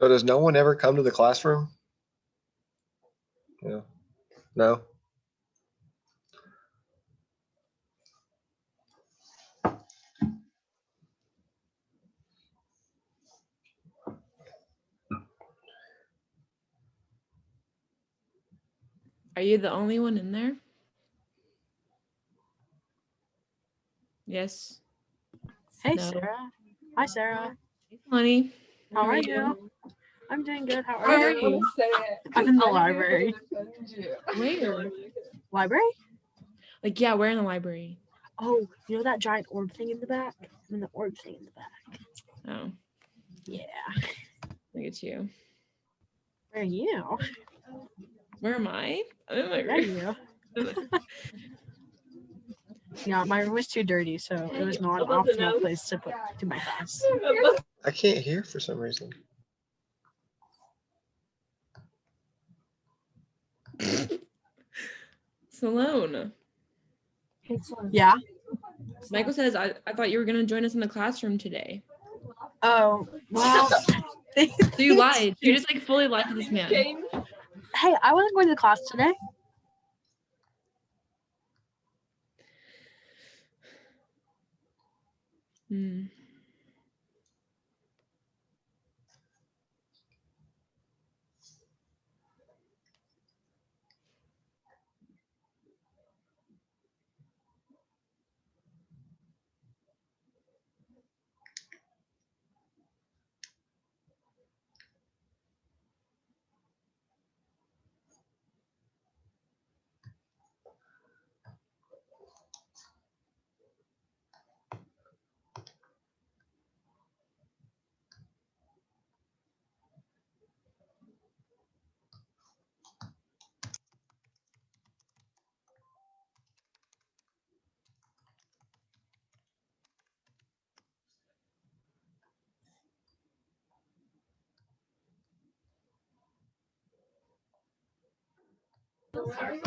So does no one ever come to the classroom? Yeah. No? Are you the only one in there? Yes. Hey, No. Sarah. Hi, Sarah. Hey, honey. How are you? I'm doing good. How Where are are you? you? I'm in the library. Where? Library? Like, yeah, where in the library? Oh, you know that giant orb thing in the back? I'm in the orb thing in the back. Oh, Yeah. look at you. Where are you? Where am I? I'm in my Where are room. you? Yeah, my room was too dirty, so it was not an optimal place to put to my class. I can't hear for some reason. Salone. Yeah. Michael says, I thought you were going to join us in the classroom today. Oh, well. So you lied. You just like fully lied to this man. Hey, I wasn't going to the class today. Hmm.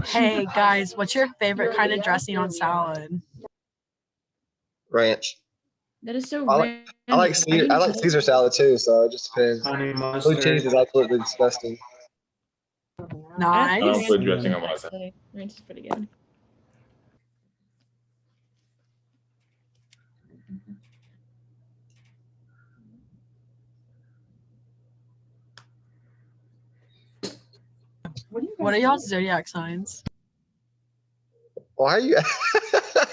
Hey, guys, what's your favorite kind of dressing on salad? Ranch. That is so I random. like Caesar salad too, so it just depends. Blue cheese is absolutely disgusting. Nice. I don't put dressing on my salad. Actually, ranch is pretty good. What are y'all's zodiac signs? Why are you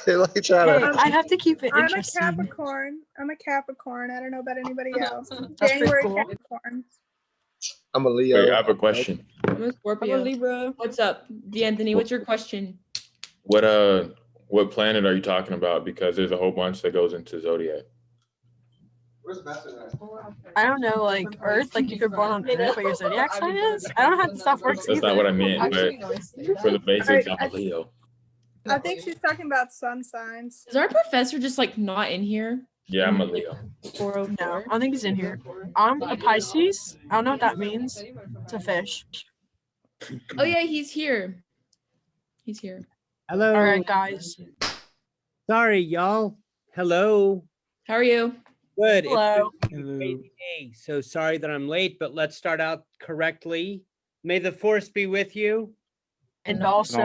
like trying Hey, to? I have to keep it I'm a interesting. Capricorn. I'm a Capricorn. I don't know about anybody else. That's pretty January cool. Capricorn. I'm a Leo. Wait, I have a question. I'm a Scorpio. Libra. What's up, D'Anthony? What's your question? What planet are you talking about? Because there's a whole bunch that goes into zodiac. I don't know, like Earth, like if you're born on Earth, what your zodiac sign is? I don't know how this stuff works That's not what I meant, Actually, but no, it's for the basics, I'm I- a Leo. I think she's talking about sun signs. Is our professor just like not in here? Yeah, I'm a Leo. 404. No, I don't think he's in here. I'm a Pisces. I don't know what that means. It's a fish. Oh yeah, he's here. He's here. Hello. All right, guys. Sorry, y'all. Hello. How are you? Good. Hello. It's been a crazy day. So sorry that I'm late, but let's start out correctly. May the force be with you. And also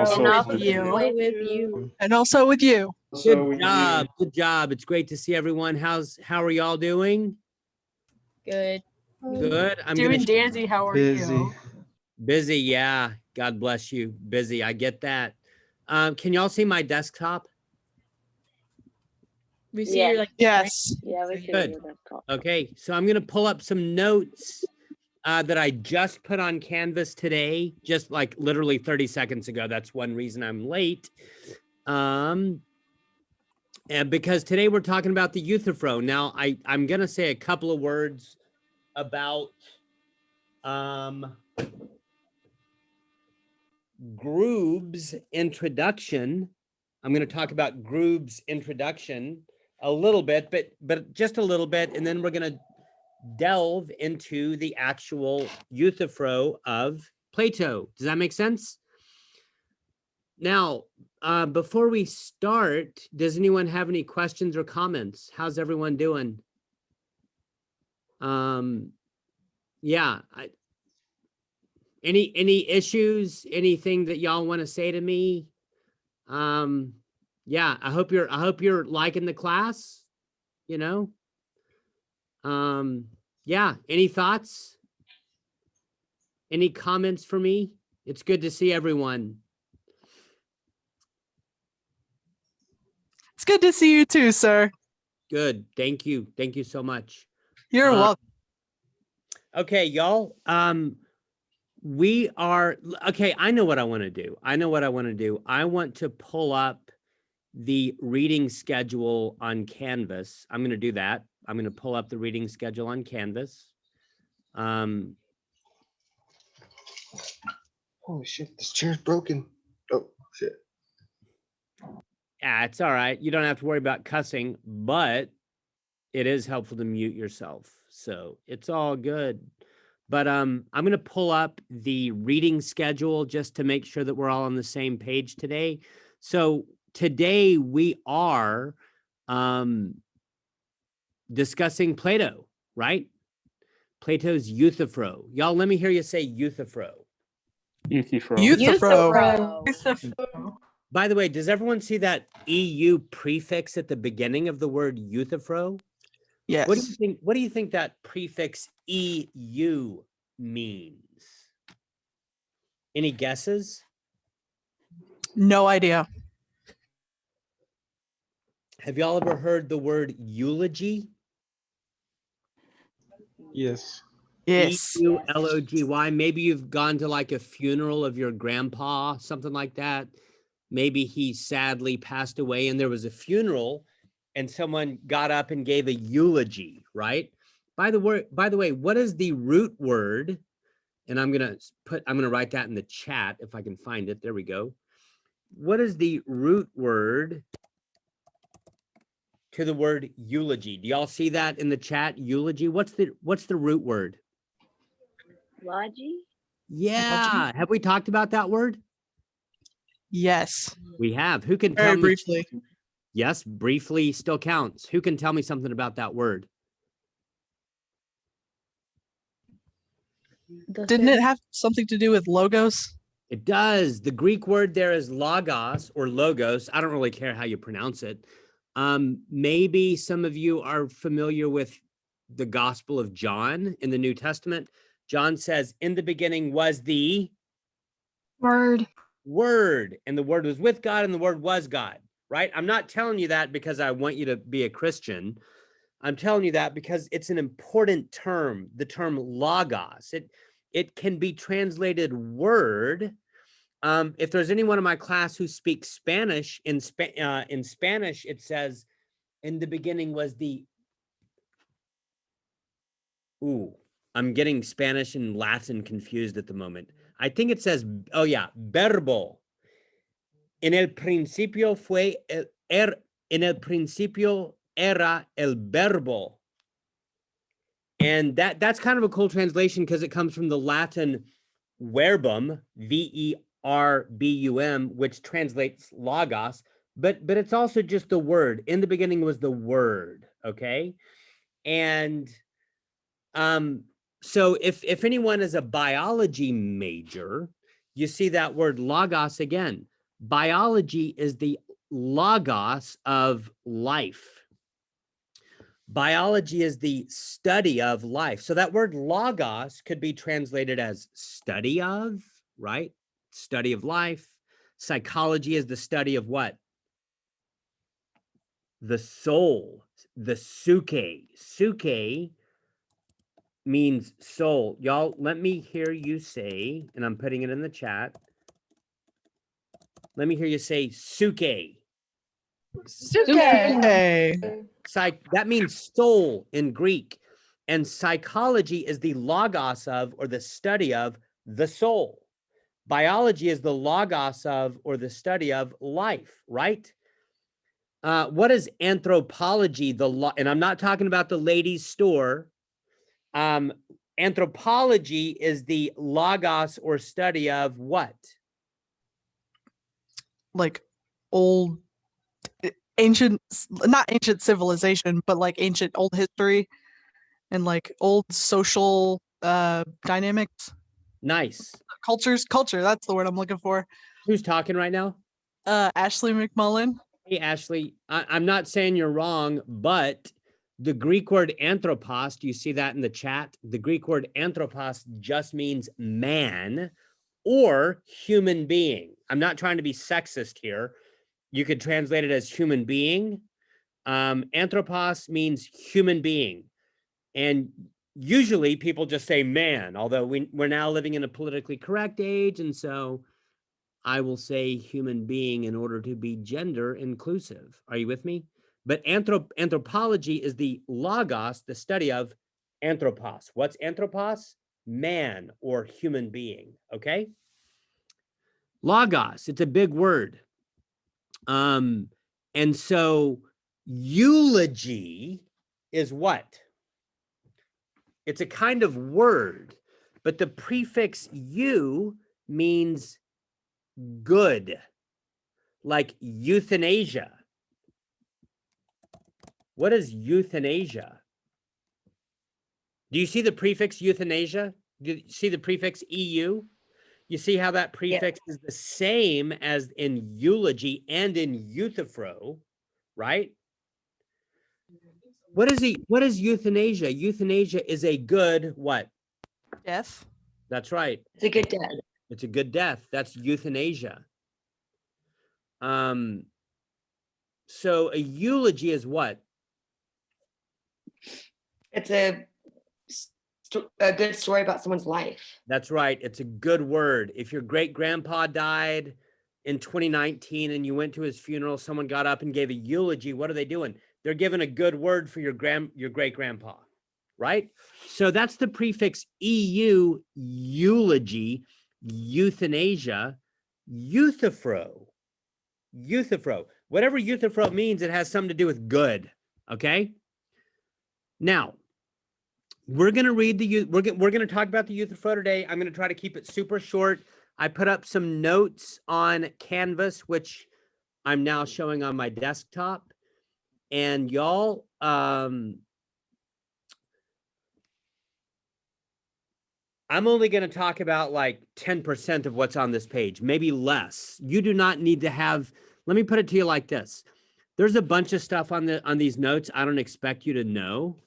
with you. With you. And also with you. Good job. Good job. It's great to see everyone. How are y'all doing? Good. Good. I'm Doing gonna dandy, how are you? busy. Yeah. God bless you. Busy. I get that. Can y'all see my desktop? We see Yeah. your like. Yes. Yeah, we can Good. do that. Okay, so I'm gonna pull up some notes that I just put on Canvas today, just like literally 30 seconds ago. That's one reason I'm late. And because today we're talking about the Euthyphro. Now, I'm gonna say a couple of words about Grube's introduction. I'm gonna talk about Grube's introduction a little bit, but just a little bit, and then we're gonna delve into the actual Euthyphro of Plato. Does that make sense? Now, before we start, does anyone have any questions or comments? How's everyone doing? yeah. Any issues? Anything that y'all want to say to me? Yeah, I hope you're liking the class, you know. Yeah, any thoughts? Any comments for me? It's good to see everyone. It's good to see you too, sir. Good. Thank you. Thank you so much. You're welcome. Okay, y'all. We are okay. I know what I want to do. I want to pull up the reading schedule on Canvas. I'm going to do that. I'm going to pull up the reading schedule on Canvas. Holy shit, this chair's broken. Oh shit. Yeah, it's all right. You don't have to worry about cussing, but it is helpful to mute yourself. So it's all good. But I'm going to pull up the reading schedule just to make sure that we're all on the same page today. So today we are discussing Plato, right? Plato's Euthyphro. Y'all, let me hear you say Euthyphro. Euthyphro. By the way, does everyone see that EU prefix at the beginning of the word Euthyphro? Yes. What do you think that prefix EU means? Any guesses? No idea. Have y'all ever heard the word eulogy? Yes. Yes. EULOGY. Maybe you've gone to like a funeral of your grandpa, something like that. Maybe he sadly passed away and there was a funeral and someone got up and gave a eulogy, right? By the way, what is the root word? And I'm going to write that in the chat if I can find it. There we go. What is the root word to the word eulogy? Do y'all see that in the chat? Eulogy. What's the root word? Logy? Yeah. Have we talked about that word? Yes. We have. Who can tell Very me? briefly. Yes, briefly still counts. Who can tell me something about that word? Didn't it have something to do with logos? It does. The Greek word there is logos or logos. I don't really care how you pronounce it. Maybe some of you are familiar with the Gospel of John in the New Testament. John says, in the beginning was the Word, and the Word was with God, and the Word was God, right? I'm not telling you that because I want you to be a Christian. I'm telling you that because it's an important term, the term logos. It can be translated word. If there's anyone in my class who speaks Spanish, in Spanish, it says, in the beginning was the... Ooh, I'm getting Spanish and Latin confused at the moment. I think it says, oh yeah, verbo. En el principio en el principio era el verbo. And that's kind of a cool translation because it comes from the Latin verbum, verbum, which translates logos, but it's also just the word. In the beginning was the word, okay? And so if anyone is a biology major, you see that word logos again. Biology is the logos of life. Biology is the study of life. So that word logos could be translated as study of, right? Study of life. Psychology is the study of what? The soul, the psyche. Psyche means soul. Y'all, let me hear you say, and I'm putting it in the chat. Let me hear you say psyche. Hey. That means soul in Greek. And psychology is the logos of, or the study of, the soul. Biology is the logos of, or the study of life, right? What is anthropology? And I'm not talking about the ladies' store. Anthropology is the logos or study of what? Like old, ancient, not ancient civilization, but like ancient old history and like old social Dynamics, Nice. culture. That's the word I'm looking for. Who's talking right now? Ashley McMullen. Hey, Ashley, I'm not saying you're wrong, but the Greek word anthropos, do you see that in the chat? The Greek word anthropos just means man or human being. I'm not trying to be sexist here. You could translate it as human being. Anthropos means human being. And usually people just say man, although we're now living in a politically correct age. And so I will say human being in order to be gender inclusive. Are you with me? But anthropology is the logos, the study of anthropos. What's anthropos? Man or human being, okay? Logos, it's a big word. And so eulogy is what? It's a kind of word, but the prefix "eu" means good, like euthanasia. What is euthanasia? Do you see the prefix euthanasia? Do you see the prefix EU? You see how that prefix is the same as in eulogy and in euthyphro, right? What is euthanasia? Euthanasia is a good what? Death. That's right. It's a good death. It's a good death. That's euthanasia. So a eulogy is what? It's a good story about someone's life. That's right. It's a good word. If your great grandpa died in 2019 and you went to his funeral, someone got up and gave a eulogy. What are they doing? They're giving a good word for your great grandpa, right? So that's the prefix EU, eulogy, euthanasia, euthyphro. Whatever euthyphro means, it has something to do with good. Okay. Now, we're going to read we're going to talk about the euthyphro today. I'm going to try to keep it super short. I put up some notes on Canvas, which I'm now showing on my desktop. And y'all, I'm only going to talk about like 10% of what's on this page, maybe less. You do not need to have, let me put it to you like this. There's a bunch of stuff on these notes I don't expect you to know.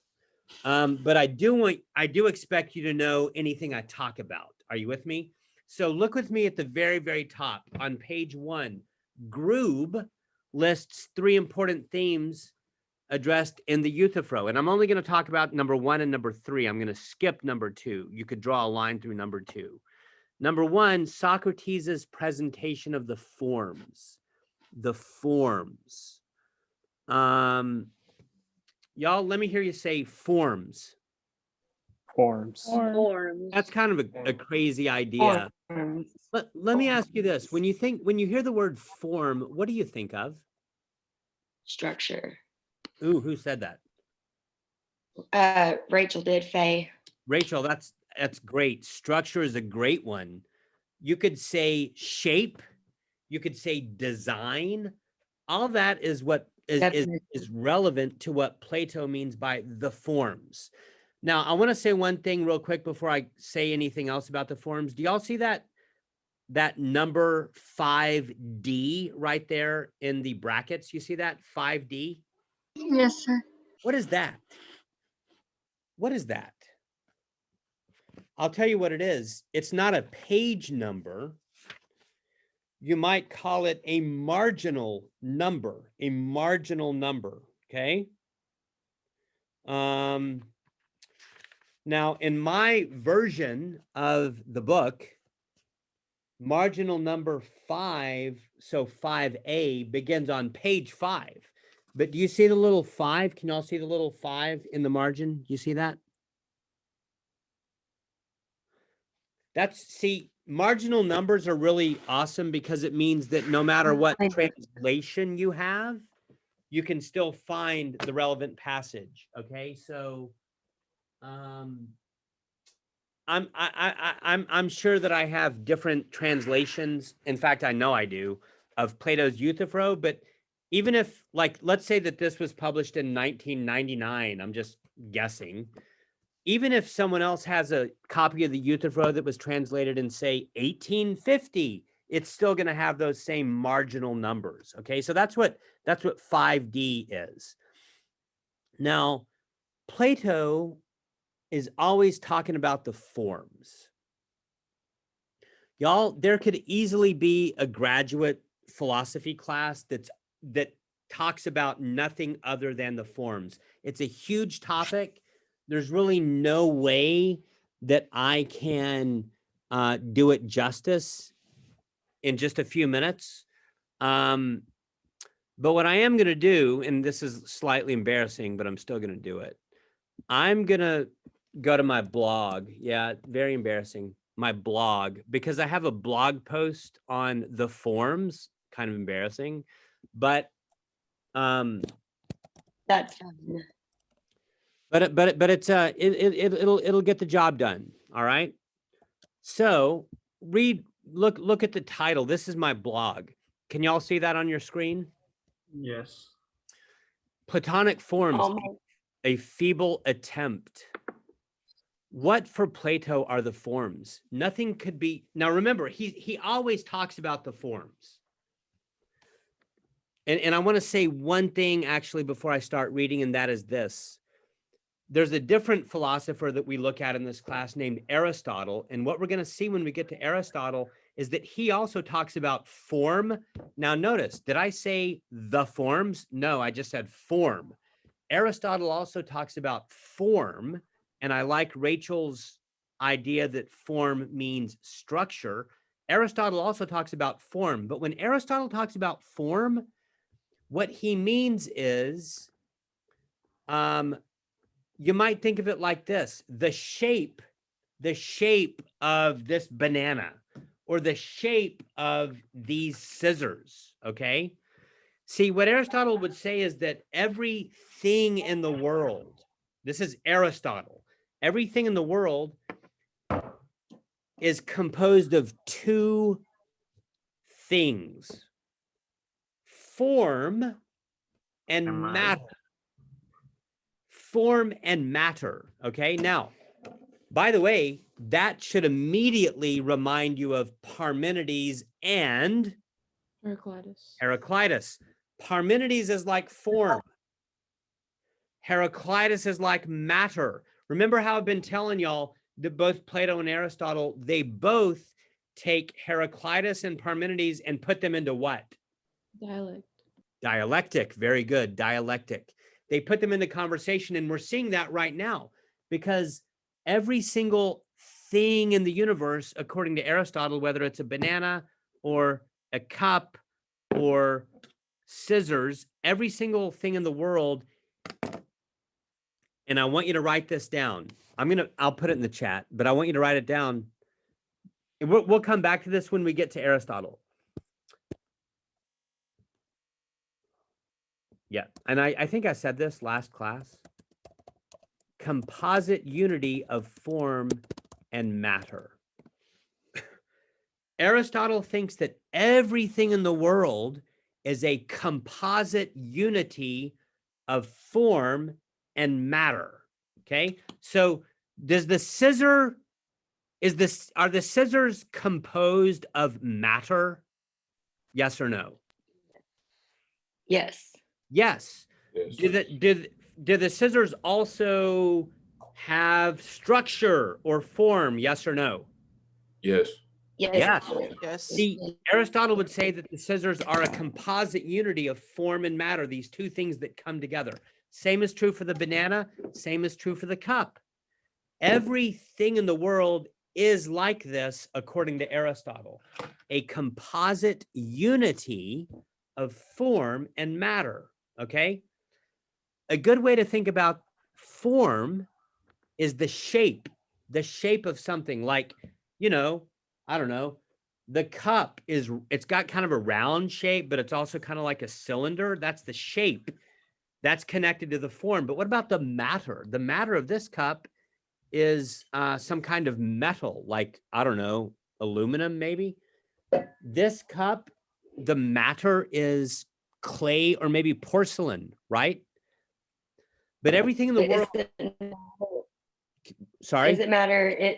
But I do expect you to know anything I talk about. Are you with me? So look with me at the very, very top on page 1. Grube lists 3 important themes addressed in the euthyphro. And I'm only going to talk about number 1 and number 3. I'm going to skip number 2. You could draw a line through number 2. Number 1, Socrates' presentation of the forms. The forms. Y'all, let me hear you say forms. Forms. That's kind of a crazy idea. Let me ask you this. When you hear the word form, what do you think of? Structure. Ooh, who said that? Rachel did, Faye. Rachel, that's great. Structure is a great one. You could say shape. You could say design. All that is what is relevant to what Plato means by the forms. Now, I want to say one thing real quick before I say anything else about the forms. Do y'all see that number 5D right there in the brackets? You see that 5D? Yes, sir. What is that? What is that? I'll tell you what it is. It's not a page number. You might call it a marginal number, okay? Now, in my version of the book, marginal number 5, so 5A, begins on page 5. But do you see the little 5? Can y'all see the little 5 in the margin? You see that? See, marginal numbers are really awesome because it means that no matter what translation you have, you can still find the relevant passage. Okay, so I'm sure that I have different translations. In fact, I know I do, of Plato's Euthyphro. But even if, like, let's say that this was published in 1999, I'm just guessing. even if someone else has a copy of the Euthyphro that was translated in, say, 1850, it's still going to have those same marginal numbers. Okay, so that's what 5D is. Now, Plato is always talking about the forms. Y'all, there could easily be a graduate philosophy class that talks about nothing other than the forms. It's a huge topic. There's really no way that I can do it justice in just a few minutes. But what I am going to do, and this is slightly embarrassing, but I'm still going to do it. I'm going to go to my blog. Yeah, very embarrassing. My blog, because I have a blog post on the forms, kind of embarrassing, but That's fun. but it's it'll get the job done. All right. So look at the title. This is my blog. Can y'all see that on your screen? Yes. Platonic forms, a feeble attempt. What for Plato are the forms? Nothing could be. Now remember, he always talks about the forms. And I want to say one thing actually before I start reading, and that is this. There's a different philosopher that we look at in this class named Aristotle. And what we're going to see when we get to Aristotle is that he also talks about form. Now notice, did I say the forms? No, I just said form. Aristotle also talks about form. And I like Rachel's idea that form means structure. Aristotle also talks about form. But when Aristotle talks about form, what he means is, you might think of it like this: the shape of this banana, or the shape of these scissors. Okay. See, what Aristotle would say is that everything in the world, this is Aristotle, everything in the world is composed of two things: form and matter. Form and matter. Okay. Now, by the way, that should immediately remind you of Parmenides and Heraclitus. Parmenides is like form. Heraclitus is like matter. Remember how I've been telling y'all that both Plato and Aristotle, they both take Heraclitus and Parmenides and put them into what? Dialectic. Very good. Dialectic. They put them into conversation, and we're seeing that right now because every single thing in the universe, according to Aristotle, whether it's a banana or a cup or scissors, every single thing in the world, and I want you to write this down. I'll put it in the chat, but I want you to write it down. And we'll come back to this when we get to Aristotle. Yeah, and I think I said this last class. Composite unity of form and matter. Aristotle thinks that everything in the world is a composite unity of form and matter. Okay, so are the scissors composed of matter? Yes or no? Yes. Yes. Yes. Do the scissors also have structure or form? Yes or no? Yes. Yes. Yes. Yes. See, Aristotle would say that the scissors are a composite unity of form and matter, these two things that come together. Same is true for the banana, same is true for the cup. Everything in the world is like this, according to Aristotle, a composite unity of form and matter. Okay. A good way to think about form is the shape of something, like, I don't know, the cup it's got kind of a round shape, but it's also kind of like a cylinder. That's the shape that's connected to the form. But what about the matter? The matter of this cup is some kind of metal, like, I don't know, aluminum, maybe. This cup, the matter is clay or maybe porcelain, right? But everything in the world. Sorry? Does it matter?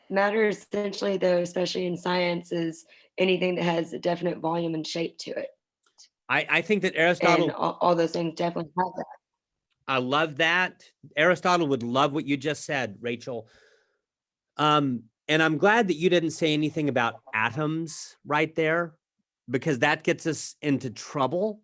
Matter essentially, though, especially in science, is anything that has a definite volume and shape to it. I think that And Aristotle, all those things definitely have that. I love that. Aristotle would love what you just said, Rachel. And I'm glad that you didn't say anything about atoms right there, because that gets us into trouble.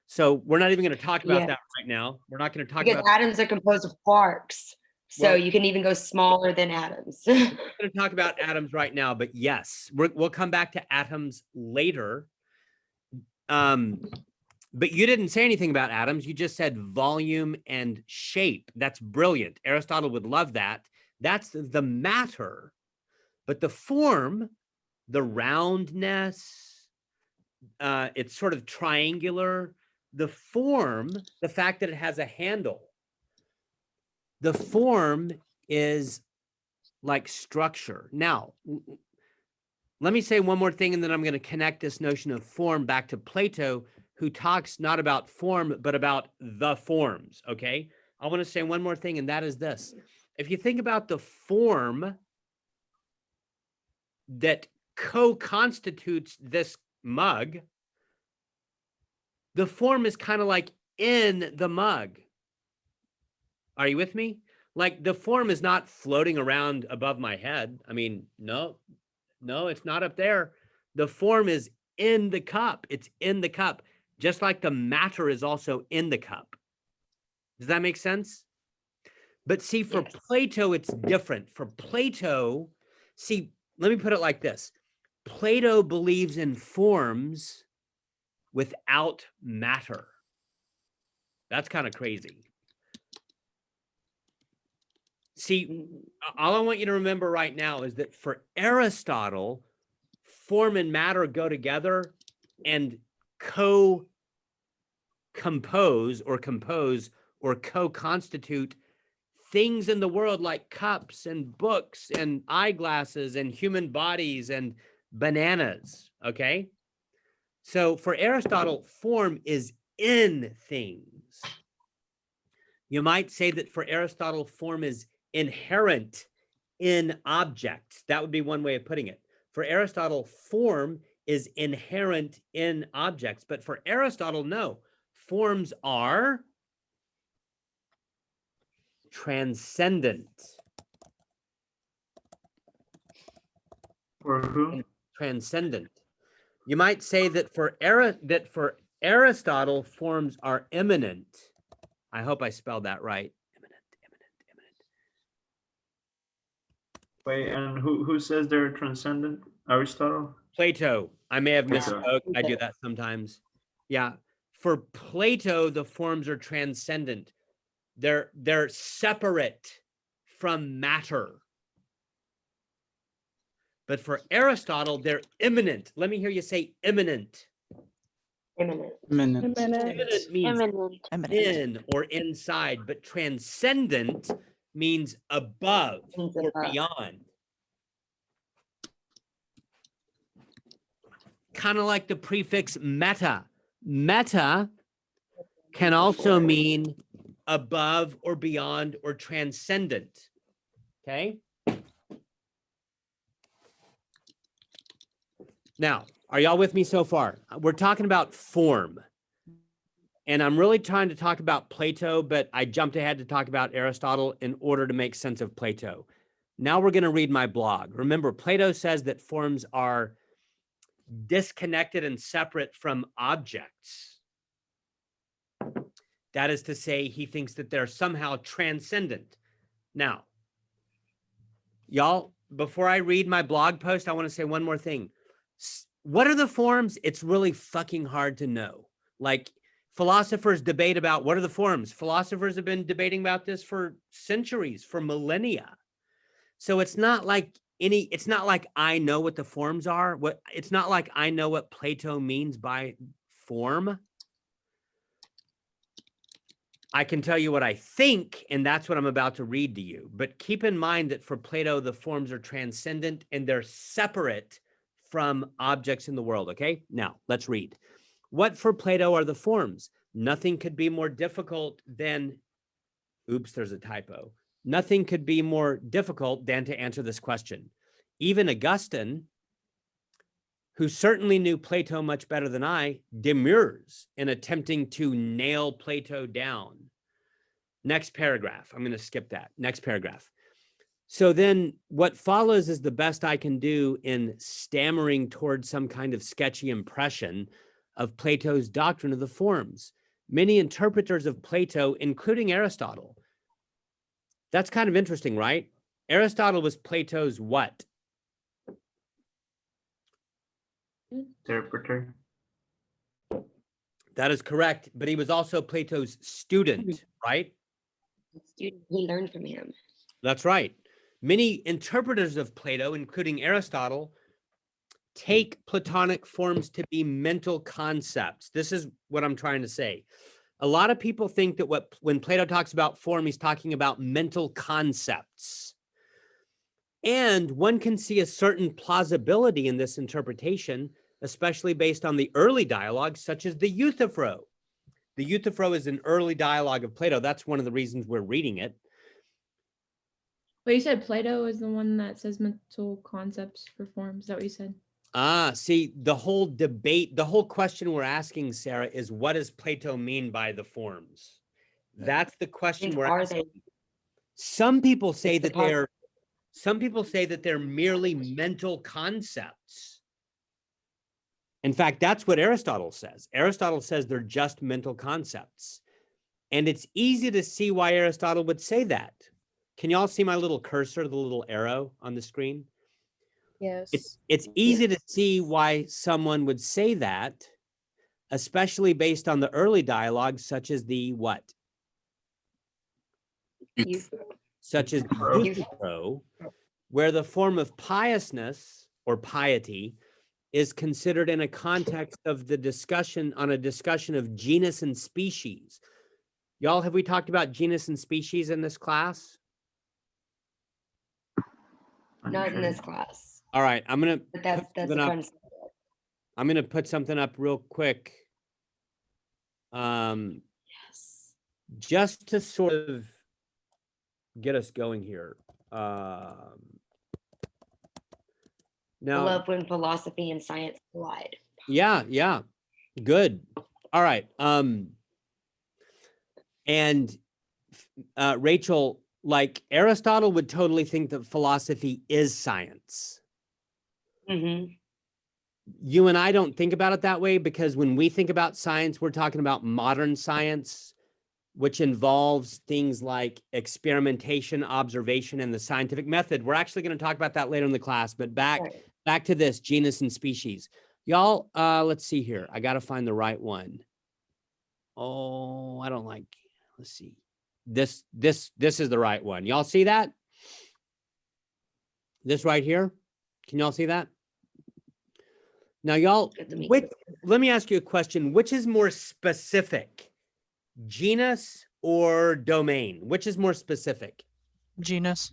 So we're not even going to talk about that right now. We're not going to talk Because about atoms are composed of quarks. So Well- you can even go smaller than atoms. We're not going to talk about atoms right now, but yes, we'll come back to atoms later. But you didn't say anything about atoms. You just said volume and shape. That's brilliant. Aristotle would love that. That's the matter. But the form, the roundness, it's sort of triangular. The form, the fact that it has a handle, the form is like structure. Now, let me say one more thing, and then I'm going to connect this notion of form back to Plato, who talks not about form, but about the forms, okay? I want to say one more thing, and that is this. If you think about the form that co-constitutes this mug, the form is kind of like in the mug. Are you with me? Like the form is not floating around above my head. I mean, no, it's not up there. The form is in the cup. It's in the cup, just like the matter is also in the cup. Does that make sense? But see, for Plato, it's different. For Plato, see, let me put it like this. Plato believes in forms without matter. That's kind of crazy. See, all I want you to remember right now is that for Aristotle, form and matter go together and co-compose or co-constitute things in the world like cups and books and eyeglasses and human bodies and bananas, okay? So for Aristotle, form is in things. You might say that for Aristotle, form is inherent in objects. That would be one way of putting it. For Aristotle, form is inherent in objects. But for Aristotle, no. Forms are transcendent. For who? Transcendent. You might say that for Aristotle, forms are immanent. I hope I spelled that right. Wait, and who says they're transcendent? Aristotle? Plato. I may have Plato. misspoke. I do that sometimes. Yeah. For Plato, the forms are transcendent. They're separate from matter. But for Aristotle, they're immanent. Let me hear you say immanent. Immanent. Immanent. Immanent means in or inside, but transcendent means above or beyond. Kind of like the prefix meta. Meta can also mean above or beyond or transcendent. Okay? Now, are y'all with me so far? We're talking about form. And I'm really trying to talk about Plato, but I jumped ahead to talk about Aristotle in order to make sense of Plato. Now we're going to read my blog. Remember, Plato says that forms are disconnected and separate from objects. That is to say, he thinks that they're somehow transcendent. Now, y'all, before I read my blog post, I want to say one more thing. What are the forms? It's really fucking hard to know. Like, philosophers debate about what are the forms. Philosophers have been debating about this for centuries, for millennia. So it's not like I know what the forms are. It's not like I know what Plato means by form. I can tell you what I think, and that's what I'm about to read to you. But keep in mind that for Plato, the forms are transcendent and they're separate from objects in the world, okay? Now, let's read. What for Plato are the forms? Nothing could be more difficult than, oops, there's a typo. Nothing could be more difficult than to answer this question. Even Augustine, who certainly knew Plato much better than I, demurs in attempting to nail Plato down. Next paragraph. I'm going to skip that. Next paragraph. So then what follows is the best I can do in stammering towards some kind of sketchy impression of Plato's doctrine of the forms. Many interpreters of Plato, including Aristotle. That's kind of interesting, right? Aristotle was Plato's what? Interpreter. That is correct, but he was also Plato's student, right? Student, he learned from him. That's right. Many interpreters of Plato, including Aristotle, take Platonic forms to be mental concepts. This is what I'm trying to say. A lot of people think that when Plato talks about form, he's talking about mental concepts. And one can see a certain plausibility in this interpretation, especially based on the early dialogues, such as the Euthyphro. The Euthyphro is an early dialogue of Plato. That's one of the reasons we're reading it. But you said Plato is the one that says mental concepts for forms. Is that what you said? See, the whole debate, the whole question we're asking, Sarah, is what does Plato mean by the forms? That's the question we're asking. Some people say that they're merely mental concepts. In fact, that's what Aristotle says. Aristotle says they're just mental concepts. And it's easy to see why Aristotle would say that. Can y'all see my little cursor, the little arrow on the screen? Yes. It's easy to see why someone would say that, especially based on the early dialogues, such as the what? Such as the Euthyphro, where the form of piousness or piety is considered in a context of the discussion of genus and species. Y'all, have we talked about genus and species in this class? Not in this class. All right, But that's a fun subject. I'm gonna put something up real quick. Yes. Just to sort of get us going here. I Now, love when philosophy and science collide. yeah, good. All right. And Rachel, like Aristotle would totally think that philosophy is science. Mm-hmm. You and I don't think about it that way because when we think about science, we're talking about modern science, which involves things like experimentation, observation, and the scientific method. We're actually going to talk about that later in the class, but back to this genus and species. Y'all, let's see here. I got to find the right one. Oh, I don't like, let's see. This is the right one. Y'all see that? This right here? Can y'all see that? Now, y'all, let me ask you a question. Which is more specific, genus or domain? Which is more specific? Genus.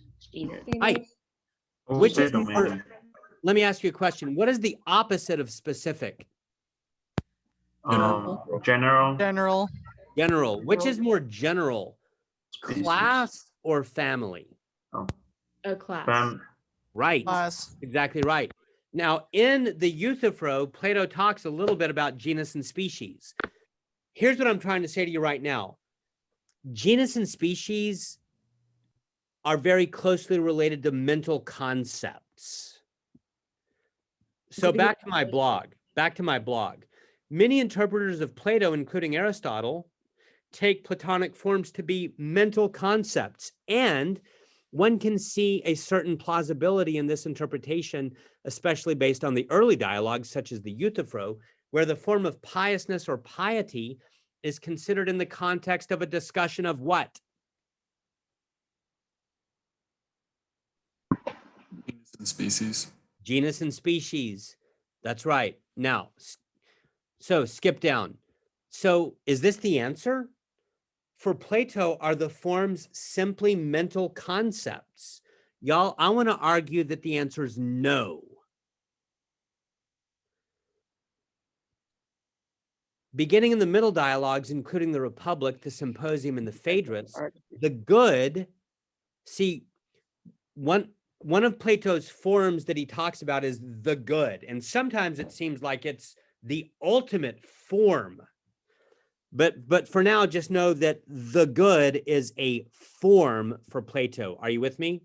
Right. Which is more, let me ask you a question. What is the opposite of specific? General. General. Which is more general, class or family? A class. Right. Class. Exactly right. Now, in the Euthyphro, Plato talks a little bit about genus and species. Here's what I'm trying to say to you right now. Genus and species are very closely related to mental concepts. So back to my blog. Many interpreters of Plato, including Aristotle, take Platonic forms to be mental concepts, and one can see a certain plausibility in this interpretation, especially based on the early dialogues, such as the Euthyphro, where the form of piousness or piety is considered in the context of a discussion of what? Genus and species. Genus and species. That's right. Now, so skip down. So is this the answer? For Plato, are the forms simply mental concepts? Y'all, I want to argue that the answer is no. Beginning in the middle dialogues, including the Republic, the Symposium, and the Phaedrus, the good See, one of Plato's forms that he talks about is the good. And sometimes it seems like it's the ultimate form. But for now, just know that the good is a form for Plato. Are you with me?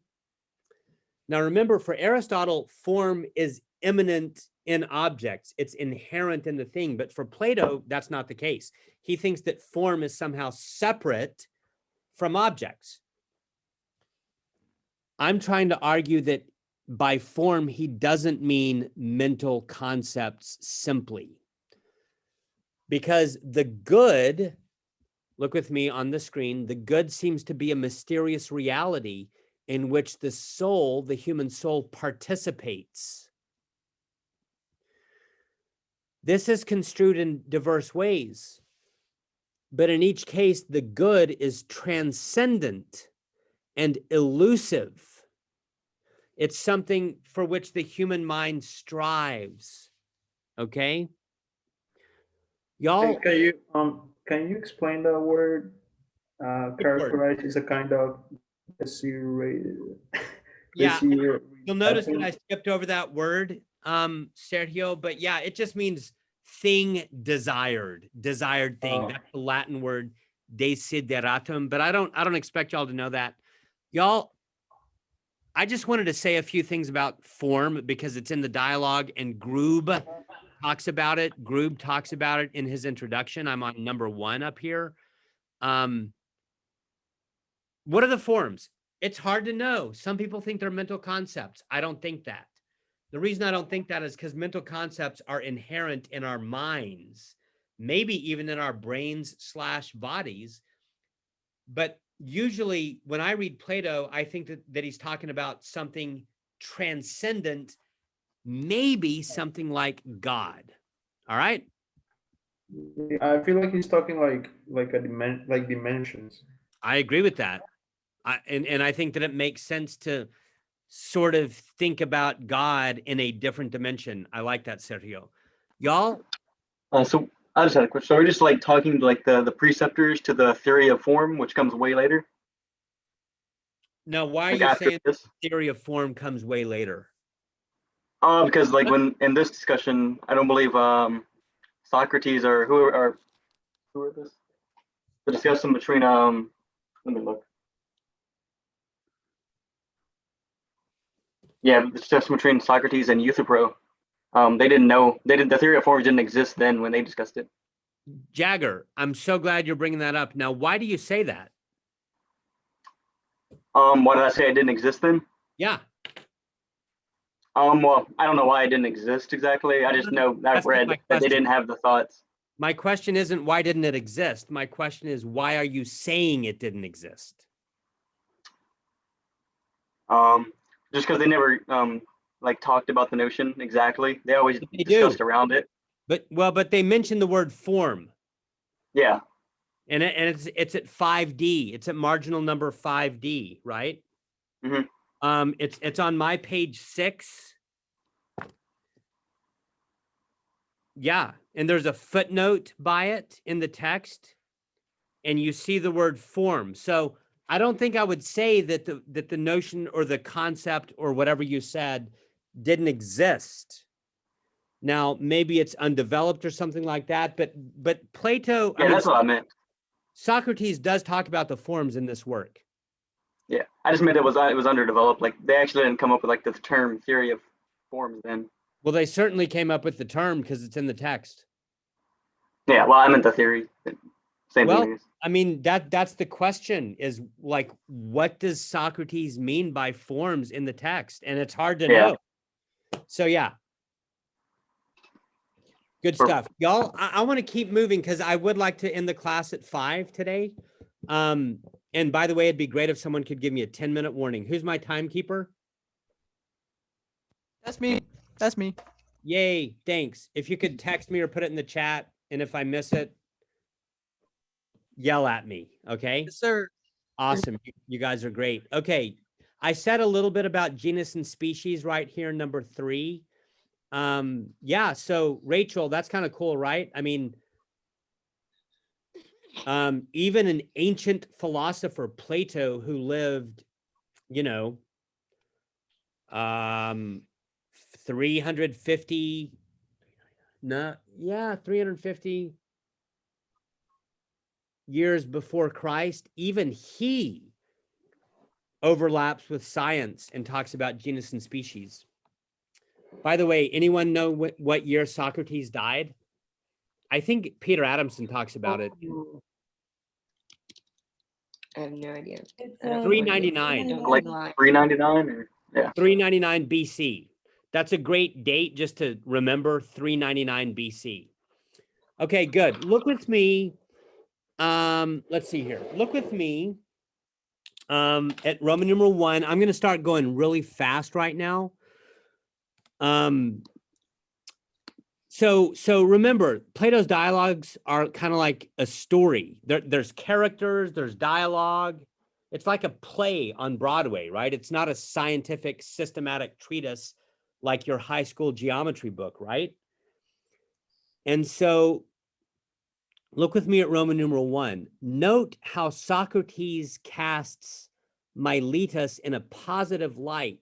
Now, remember, for Aristotle, form is immanent in objects. It's inherent in the thing. But for Plato, that's not the case. He thinks that form is somehow separate from objects. I'm trying to argue that by form, he doesn't mean mental concepts simply. Because the good, look with me on the screen, the good seems to be a mysterious reality in which the soul, the human soul, participates. This is construed in diverse ways, but in each case, the good is transcendent and elusive. It's something for which the human mind strives, okay? Y'all, Can you explain the word characterized as a kind of yeah, you'll notice that I skipped over that word, Sergio, but yeah, it just means thing desired thing. That's the Latin word desideratum, but I don't expect y'all to know that. Y'all, I just wanted to say a few things about form because it's in the dialogue and Grube talks about it. Grube talks about it in his introduction. I'm on number 1 up here. What are the forms? It's hard to know. Some people think they're mental concepts. I don't think that. The reason I don't think that is because mental concepts are inherent in our minds, maybe even in our brains / bodies. But usually when I read Plato, I think that he's talking about something transcendent, maybe something like God. All right. I feel like he's talking like dimensions. I agree with that. And I think that it makes sense to sort of think about God in a different dimension. I like that, Sergio. Y'all? So I just had a question. So we're just like talking like the preceptors to the theory of form, which comes way later? No, why are Like you after saying this? theory of form comes way later? Because like when in this discussion, I don't believe Socrates or who are this? The discussion between let me look. Yeah, the discussion between Socrates and Euthyphro. The theory of forms didn't exist then when they discussed it. Jagger, I'm so glad you're bringing that up. Now, why do you say that? Why did I say it didn't exist then? Yeah. Well, I don't know why it didn't exist exactly. I just know I've read that they didn't have the thoughts. My question isn't why didn't it exist? My question is why are you saying it didn't exist? Just because they never like talked about the notion exactly. They always discussed around it. But they mentioned the word form. Yeah. And it's at 5D. It's at marginal number 5D, right? Mm-hmm. It's on my page 6. Yeah, and there's a footnote by it in the text, and you see the word form. So I don't think I would say that the notion or the concept or whatever you said didn't exist. Now, maybe it's undeveloped or something like that, but Plato. Yeah, that's what I meant. Socrates does talk about the forms in this work. Yeah, I just meant it was underdeveloped. Like they actually didn't come up with like the term theory of forms then. Well, they certainly came up with the term because it's in the text. Yeah, well, I meant the theory. Same well, thing. I mean, that's the question is like, what does Socrates mean by forms in the text? And it's hard to know. So yeah. Good stuff. Y'all, I want to keep moving because I would like to end the class at 5 today. And by the way, it'd be great if someone could give me a 10-minute warning. Who's my timekeeper? That's me. That's me. Yay, thanks. If you could text me or put it in the chat, and if I miss it, yell at me, okay? Yes, sir. Awesome. You guys are great. Okay, I said a little bit about genus and species right here, number 3. Yeah, so Rachel, that's kind of cool, right? I mean, even an ancient philosopher, Plato, who lived you know, 350, 350 years before Christ, even he overlaps with science and talks about genus and species. By the way, anyone know what year Socrates died? I think Peter Adamson talks about it. I have no idea. It's, 399. Like 399 or yeah. 399 BC. That's a great date just to remember, 399 BC. Okay, good. Look with me. Let's see here. Look with me at Roman numeral 1. I'm going to start going really fast right now. So remember, Plato's dialogues are kind of like a story. There's characters, there's dialogue. It's like a play on Broadway, right? It's not a scientific, systematic treatise like your high school geometry book, right? And so look with me at Roman numeral 1. Note how Socrates casts Miletus in a positive light.